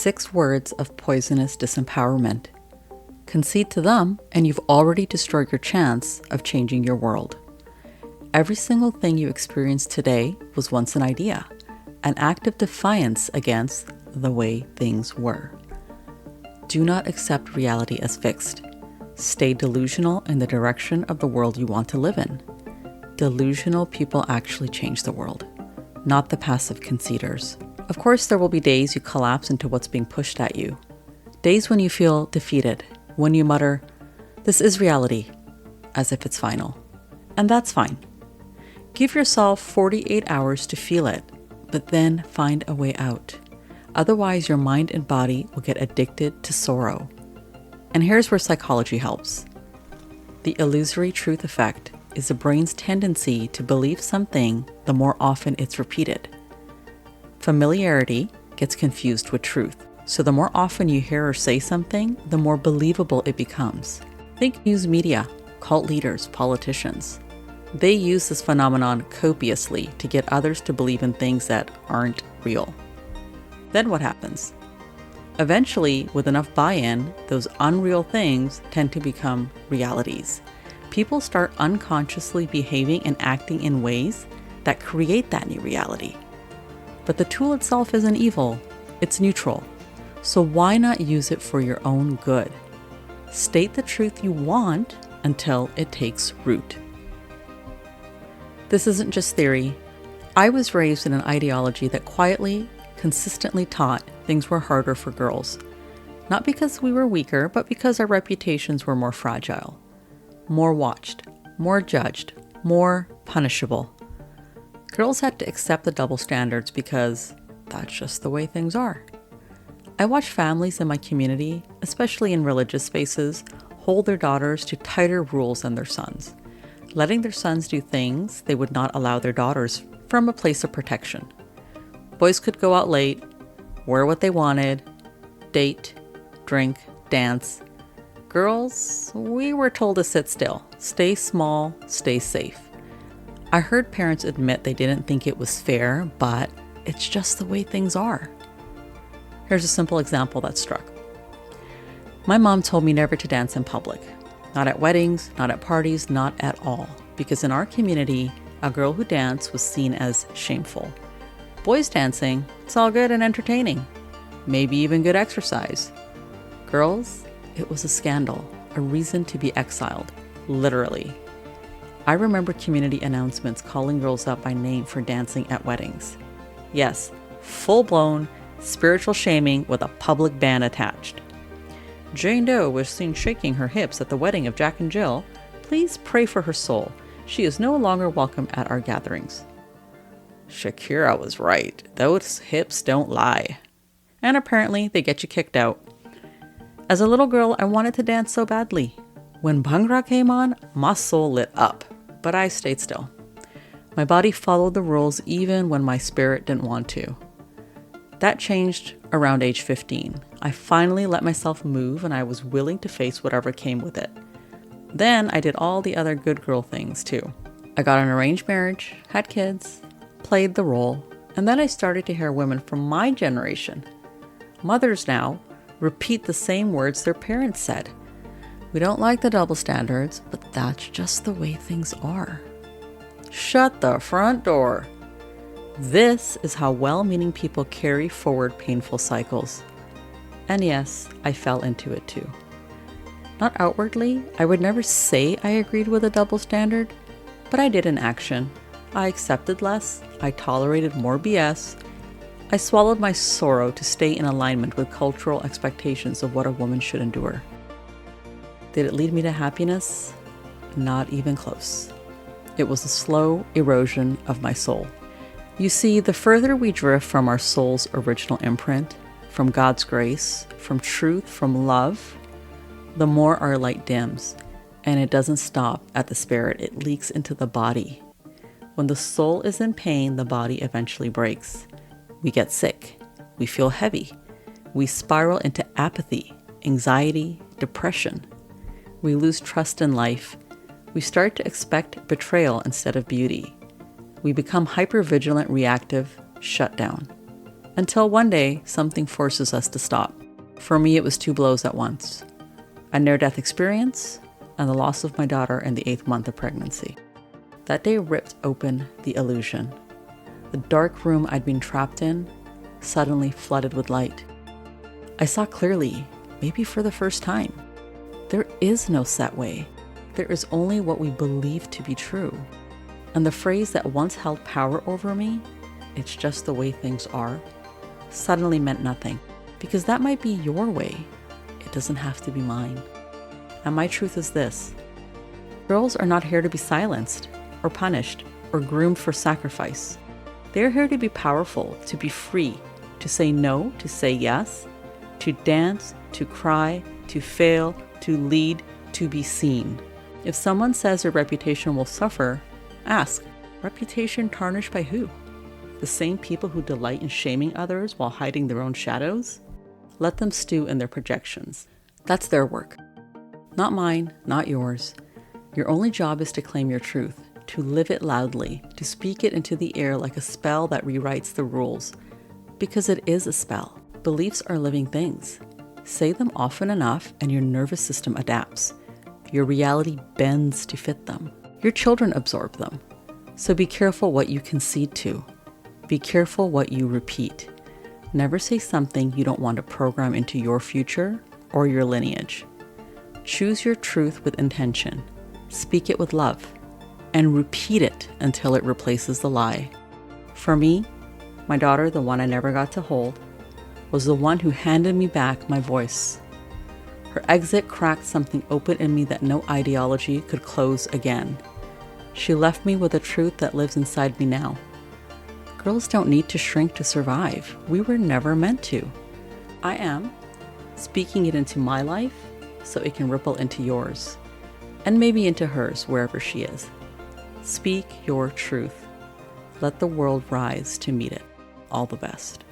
6 words of poisonous disempowerment. Concede to them, and you've already destroyed your chance of changing your world. Every single thing you experience today was once an idea, an act of defiance against the way things were. Do not accept reality as fixed. Stay delusional in the direction of the world you want to live in. Delusional people actually change the world, not the passive conceders. Of course, there will be days you collapse into what's being pushed at you. Days when you feel defeated, when you mutter, "This is reality," as if it's final. And that's fine. Give yourself 48 hours to feel it, but then find a way out. Otherwise, your mind and body will get addicted to sorrow. And here's where psychology helps. The illusionoftrutheffect effect is the brain's tendency to believe something the more often it's repeated. Familiarity gets confused with truth. So the more often you hear or say something, the more believable it becomes. Think news media, cult leaders, politicians. They use this phenomenon copiously to get others to believe in things that aren't real. Then what happens? Eventually, with enough buy-in, those unreal things tend to become realities. People start unconsciously behaving and acting in ways that create that new reality. But the tool itself isn't evil, it's neutral. So why not use it for your own good? State the truth you want until it takes root. This isn't just theory. I was raised in an ideology that quietly, consistently taught things were harder for girls. Not because we were weaker, but because our reputations were more fragile, more watched, more judged, more punishable. Girls had to accept the double standards because that's just the way things are. I watch families in my community, especially in religious spaces, hold their daughters to tighter rules than their sons, letting their sons do things they would not allow their daughters from a place of protection. Boys could go out late, wear what they wanted, date, drink, dance. Girls, we were told to sit still, stay small, stay safe. I heard parents admit they didn't think it was fair, but it's just the way things are. Here's a simple example that struck. My mom told me never to dance in public. Not at weddings, not at parties, not at all. Because in our community, a girl who danced was seen as shameful. Boys dancing, it's all good and entertaining. Maybe even good exercise. Girls, it was a scandal, a reason to be exiled, literally. I remember community announcements calling girls up by name for dancing at weddings. Yes, full-blown spiritual shaming with a public ban attached. Jane Doe was seen shaking her hips at the wedding of Jack and Jill. Please pray for her soul. She is no longer welcome at our gatherings. Shakira was right. Those hips don't lie. And apparently they get you kicked out. As a little girl, I wanted to dance so badly. When Bhangra came on, my soul lit up, but I stayed still. My body followed the rules even when my spirit didn't want to. That changed around age 15. I finally let myself move and I was willing to face whatever came with it. Then I did all the other good girl things too. I got an arranged marriage, had kids, played the role, and then I started to hear women from my generation, mothers now, repeat the same words their parents said. We don't like the double standards, but that's just the way things are. Shut the front door. This is how well-meaning people carry forward painful cycles. And yes, I fell into it too. Not outwardly, I would never say I agreed with a double standard, but I did in action. I accepted less, I tolerated more BS, I swallowed my sorrow to stay in alignment with cultural expectations of what a woman should endure. Did it lead me to happiness? Not even close. It was a slow erosion of my soul. You see, the further we drift from our soul's original imprint, from God's grace, from truth, from love, the more our light dims, and it doesn't stop at the spirit, it leaks into the body. When the soul is in pain, the body eventually breaks. We get sick, we feel heavy, we spiral into apathy, anxiety, depression. We lose trust in life. We start to expect betrayal instead of beauty. We become hypervigilant, reactive, shut down. Until one day, something forces us to stop. For me, it was 2 blows at once. A near-death experience and the loss of my daughter in the 8th month of pregnancy. That day ripped open the illusion. The dark room I'd been trapped in suddenly flooded with light. I saw clearly, maybe for the first time. There is no set way. There is only what we believe to be true. And the phrase that once held power over me, "It's just the way things are," suddenly meant nothing. Because that might be your way. It doesn't have to be mine. And my truth is this: girls are not here to be silenced, or punished, or groomed for sacrifice. They're here to be powerful, to be free, to say no, to say yes, to dance, to cry, to fail, to lead, to be seen. If someone says your reputation will suffer, ask, reputation tarnished by who? The same people who delight in shaming others while hiding their own shadows? Let them stew in their projections. That's their work. Not mine, not yours. Your only job is to claim your truth, to live it loudly, to speak it into the air like a spell that rewrites the rules. Because it is a spell. Beliefs are living things. Say them often enough and your nervous system adapts. Your reality bends to fit them. Your children absorb them. So be careful what you concede to. Be careful what you repeat. Never say something you don't want to program into your future or your lineage. Choose your truth with intention. Speak it with love. And repeat it until it replaces the lie. For me, my daughter, the one I never got to hold, was the one who handed me back my voice. Her exit cracked something open in me that no ideology could close again. She left me with a truth that lives inside me now. Girls don't need to shrink to survive. We were never meant to. I am speaking it into my life so it can ripple into yours, and maybe into hers wherever she is. Speak your truth. Let the world rise to meet it. All the best.